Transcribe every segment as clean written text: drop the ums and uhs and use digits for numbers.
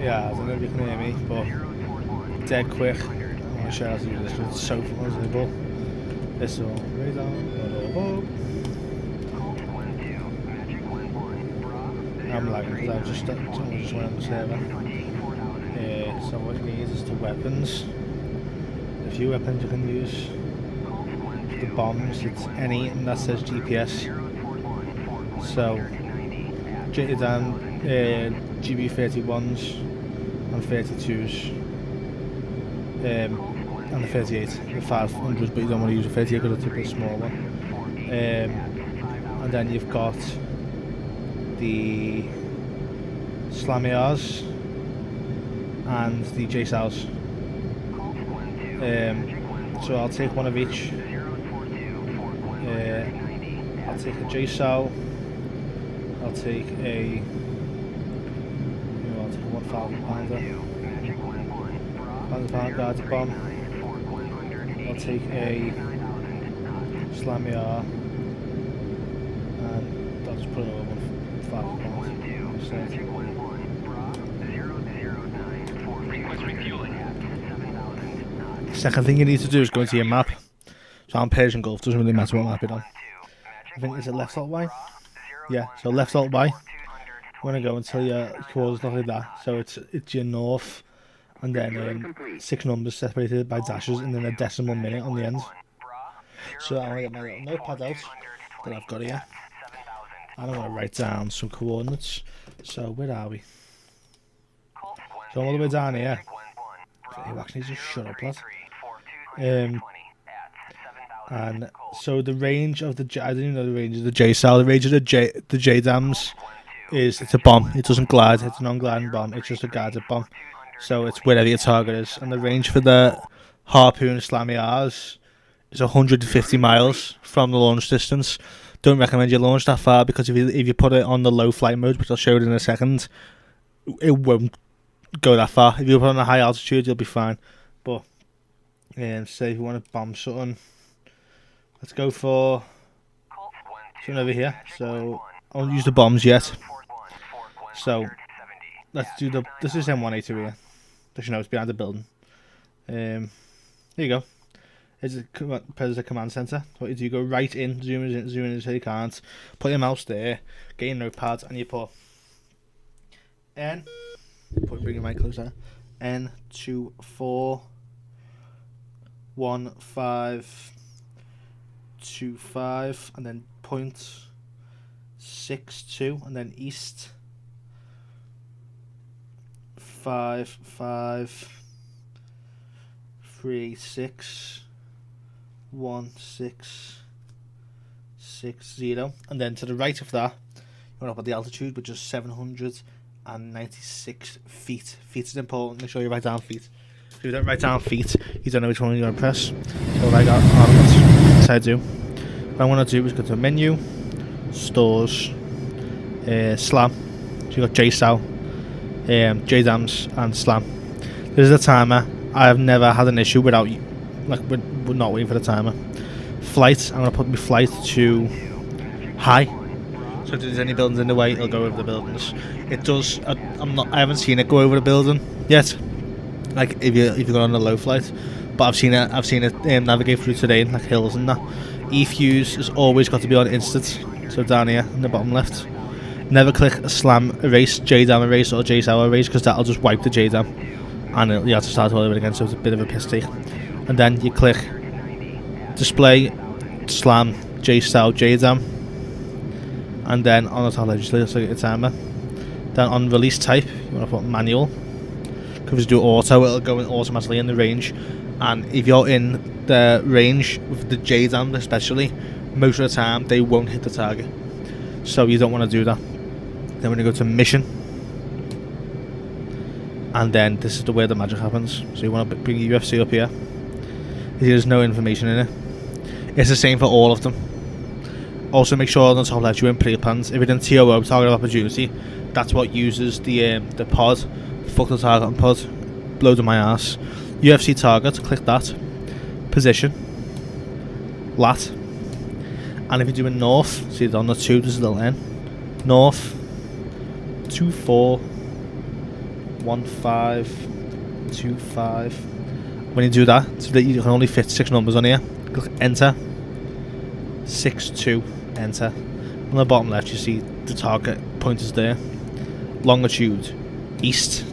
Yeah, I don't know if you can hear me, but dead quick. I want to show you how to do this because it's so simple. This will way down. I'm lagging because I just went on the server. So what you need is the weapons. A few weapons you can use. The bombs, it's any and that says GPS. So JDAM, GB31s and 32s, and the 38, the 500s, but you don't want to use a 38 because it's a bit small one. And then you've got the Slamiars and the JSOWs. So I'll take one of each. I'll take a JSOW. I'll take a. I'll take a 1,000 pounder. 1,000 pound guard bomb. I'll take a Slamiar, and I'll just put another 1,000 pounds instead. Second thing you need to do is go into your map. So I'm Persian Gulf, doesn't really matter what map you're on. I think, is it left alt Y? Yeah, so left alt Y. I'm going to go until your coordinates look like that. So it's your north, and then 6 numbers separated by dashes, and then a decimal minute on the end. So I'm going to get my little notepad out that I've got here, and I'm going to write down some coordinates. So where are we? So I'm all the way down here. You actually need to shut up, lad. And so the range of the I didn't even know the range of the JSOW. The range of the JDAMs is it's a bomb. It doesn't glide. It's a non-gliding bomb. It's just a guided bomb. So it's wherever your target is. And the range for the Harpoon Slamiars is 150 miles from the launch distance. Don't recommend you launch that far because if you put it on the low flight mode, which I'll show you in a second, it won't go that far. If you put it on a high altitude, you'll be fine. But say if you want to bomb something, let's go for something over here. So I won't use the bombs yet. So let's do this is M1A2 here. Just it's behind the building. Here you go. There's a command center. What you do, you go right in, zoom in until you can't. Put your mouse there, get your notepad, and you put N. Bring your mic closer. N241525, and then 0.62, and then east 55361660, and then to the right of that, you want to put the altitude, which is 796 feet. Feet is important. Make sure you write down feet. If you don't write down feet, you don't know which one you're going to press. So what I got, that's how I do. What I want to do is go to menu, stores, SLAM. So you got JSOW, JDAMs, and SLAM. This is the timer. I have never had an issue without we're not waiting for the timer. Flight. I'm going to put my flight to high. So if there's any buildings in the way, it'll go over the buildings. It does. I haven't seen it go over the building yet. Like if you go on a low flight, but I've seen it navigate through terrain like hills and that. E-fuse has always got to be on instant. So down here in the bottom left. Never click a SLAM erase, JDAM erase, or JSOW erase because that'll just wipe the JDAM, and you have to start all over again. So it's a bit of a piss take. And then you click display, SLAM, JSOW, JDAM. And then on the top left, just like a timer. Then on release type, you want to put manual. Because if you do auto, it'll go in automatically in the range. And if you're in the range with the JDAM especially, most of the time they won't hit the target. So you don't want to do that. Then we're going to go to mission. And then this is where the magic happens. So you want to bring your UFC up here. There's no information in it. It's the same for all of them. Also make sure on the top left you're in pre-plans. If you're in TOO, target of opportunity, that's what uses the pod. Fuck the target on pod. Blow to my ass. UFC target, click that. Position. Lat. And if you're doing north, see on the 2, there's a little N. North 24 1525. When you do that, so that you can only fit 6 numbers on here, click enter. 62, enter. On the bottom left you see the target pointers there. Longitude east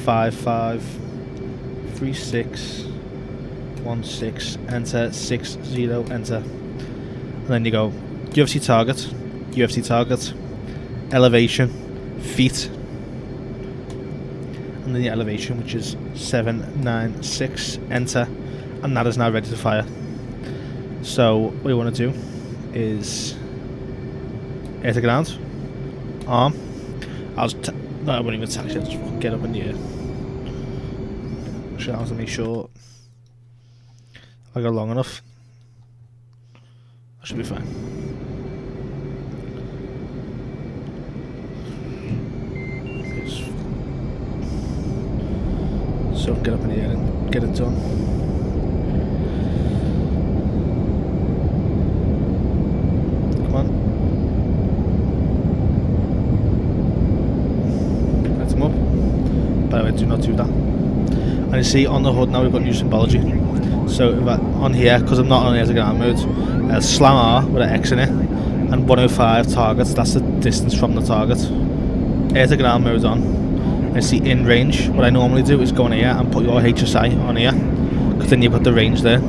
553616, enter. 60, enter. And then you go UFC target, elevation, feet, and then the elevation, which is 796, enter, and that is now ready to fire. So what you want to do is air to ground, arm. I won't even touch it, just fucking get up in the air. Actually, I have to make sure I go long enough. I should be fine. So get up in the air and get it done. Come on. Light them up. By the way, do not do that. And you see on the hood now we've got new symbology. So if on here, because I'm not on air to ground mode, slam R with an X in it, and 105 targets, that's the distance from the target. Air to ground mode on. I see in range. What I normally do is go on here and put your HSI on here, because then you've got the range there.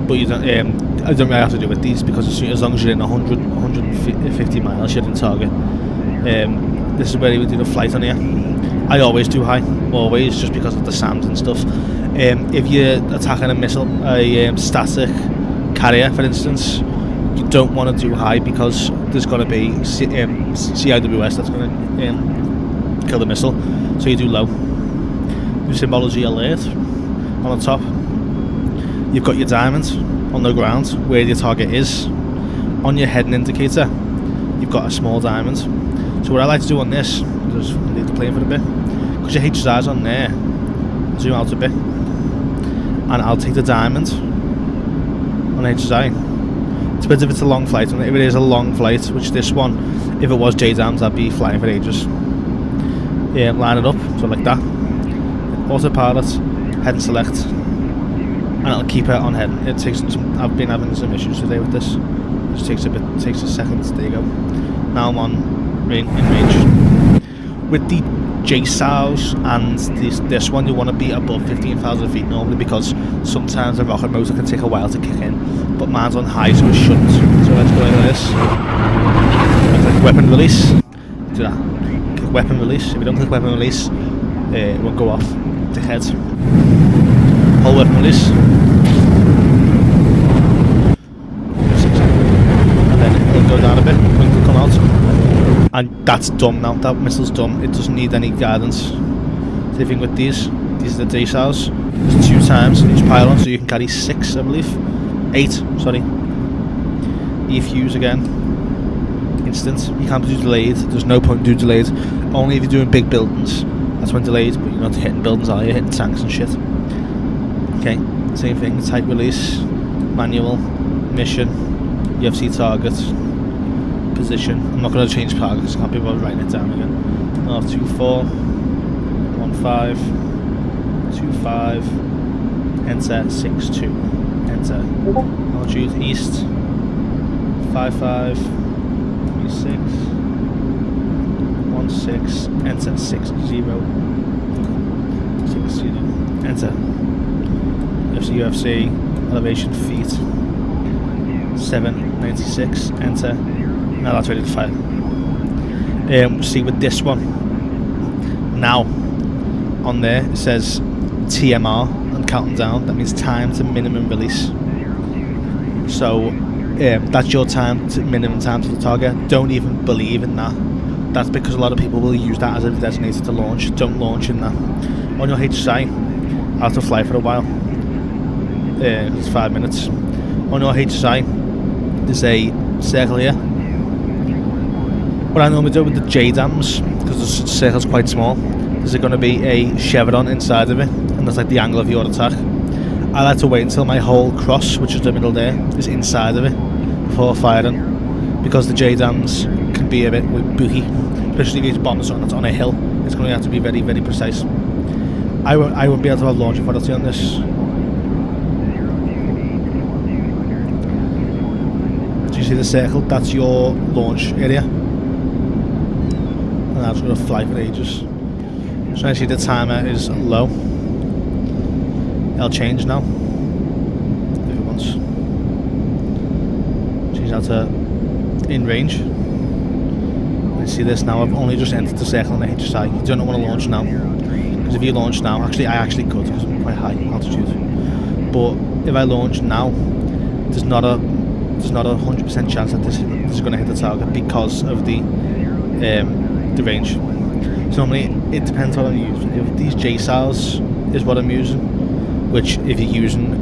But you don't. I don't really have to do with these, because as long as you're in 150 miles, you're in target. This is where you would do the flight on here. I always do high, always, just because of the sand and stuff. If you're attacking a missile, a static carrier, for instance, you don't want to do high, because there's going to be CIWS that's going to kill the missile. So you do low. New symbology alert on the top. You've got your diamond on the ground where your target is. On your heading indicator, you've got a small diamond. So what I like to do on this, just leave the plane for a bit, because your HSI's on there, zoom out a bit, and I'll take the diamond on HSI. It depends if it's a long flight. If it is a long flight, which this one, if it was JDAMs, I'd be flying for ages. Yeah, line it up, so like that. Autopilot, head and select, and it'll keep it on head. It takes I've been having some issues today with this. It just takes a second. There you go. Now I'm on in range. With the JSOWs and this one, you want to be above 15,000 feet normally, because sometimes the rocket motor can take a while to kick in. But mine's on high, so it shouldn't. So let's go into this. Click weapon release. Do that. Click weapon release. If you don't click weapon release, it won't go off. Click head. Hold weapon release. And then it'll go down a bit. Wings will come out. And that's done now. That missile's done. It doesn't need any guidance. Same thing with these. These are the JSOWs. There's 2 times in each pylon, so you can carry 6, I believe. 8, sorry. E-fuse again. Instant. You can't do delayed. There's no point to do delayed. Only if you're doing big buildings. That's when delayed, but you're not hitting buildings, are you? You're hitting tanks and shit. Okay, same thing. Type release. Manual. Mission. UFC target. Position. I'm not going to change target because I can't be bothered writing it down again. I'll have 24. 15. 25. Enter. 62. Enter. I'll choose east. 55. 36. 16. Enter. 60. 60. Enter. UFC. Elevation feet. 796. Enter. Now that's ready to fire. See with this one. Now on there it says TMR and counting down. That means time to minimum release. So that's your time to minimum time to the target. Don't even believe in that. That's because a lot of people will use that as a designator to launch. Don't launch in that. On your HSI, I'll have to fly for a while. It's 5 minutes. On your HSI, there's a circle here. What I normally do with the JDAMs, because the circle's quite small, there's going to be a chevron inside of it, and that's like the angle of your attack. I like to wait until my whole cross, which is the middle there, is inside of it before firing, because the JDAMs can can be a bit booky, especially if it's bombs on that's on a hill. It's going to have to be very, very precise. I won't be able to have launch authority on this. Do you see the circle? That's your launch area. And that's going to fly for ages. So now you see the timer is low. It'll change now. If it wants. Change now to in range. You see this now, I've only just entered the circle on the HSI. You don't want to launch now. Because if you launch now, I actually could because I'm quite high altitude. But if I launch now, there's not a 100% chance that this is going to hit the target because of the range. So normally it depends what I'm using. If these JSOWs is what I'm using, which if you're using,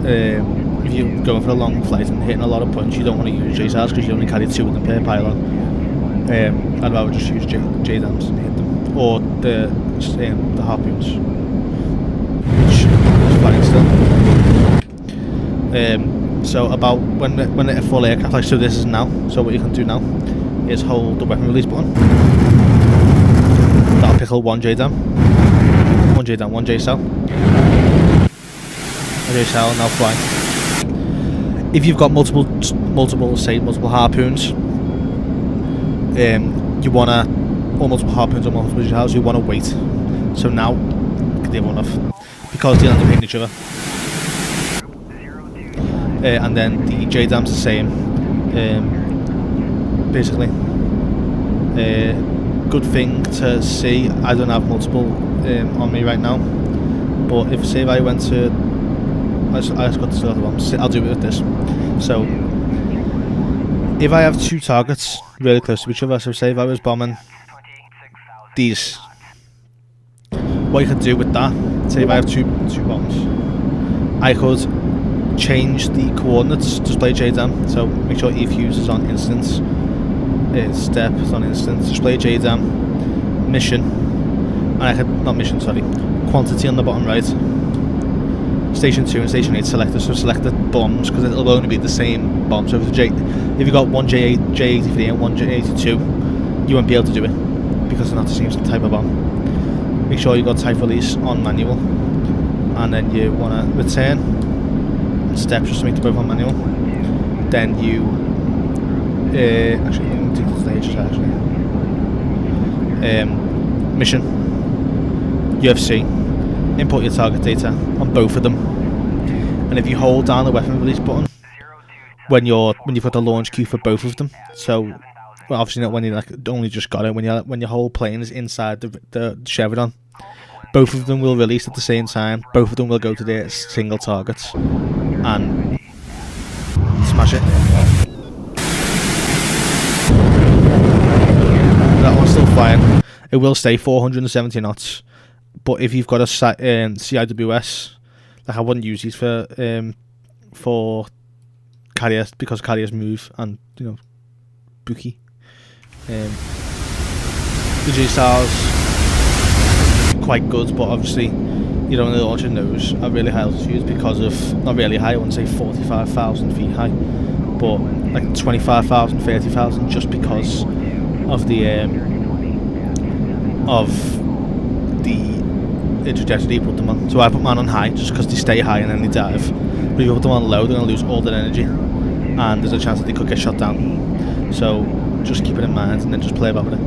if you're going for a long flight and hitting a lot of points, you don't want to use JSOWs because you only carry 2 of them per pylon. I'd rather just use JDAMs and hit them, or the harpoons, which is flying still. So about when they're full aircraft, like so this is now. So what you can do now is hold the weapon release button. That'll pickle one JDAM, one JSOW. One JSOW now flying. If you've got multiple harpoons, you wanna, or multiple harpoons or multiple JSOWs, you wanna wait. So now, get the other one off, because they end up hitting each other. And then the JDAM's the same. Basically, good thing to see. I don't have multiple on me right now, but if say if I went to, I just got this other one. I'll do it with this. So if I have 2 targets really close to each other, so say if I was bombing these, what you could do with that, say if I have two bombs, I could change the coordinates, display JDAM, so make sure EFUs is on instance, step is on instance, display JDAM, mission, and I could, not mission, sorry, quantity on the bottom right, station 2 and station 8 selected, so select the bombs, because it'll only be the same bomb. So if you've got one J83 and one J82, you won't be able to do it, because they're not the same type of bomb. Make sure you got type release on manual, and then you want to return, steps just to make the both on manual. Then you, actually, let me take the stage actually. Mission, UFC. Import your target data on both of them, and if you hold down the weapon release button when you've got the launch queue for both of them, so well, obviously not when you only just got it, when your whole plane is inside the chevron, both of them will release at the same time. Both of them will go to their single targets and smash it. That one's still flying. It will stay 470 knots. But if you've got a CIWS, like I wouldn't use these for carriers, because carriers move and booky. The JSOWs quite good, but obviously you don't really launch in those at really high altitudes because of, not really high, I wouldn't say 45,000 feet high, but like 25,000, 30,000, just because of the trajectory you put them on. So I put mine on high just because they stay high and then they dive. But if you put them on low, they're going to lose all their energy, and there's a chance that they could get shot down. So just keep it in mind and then just play about with it.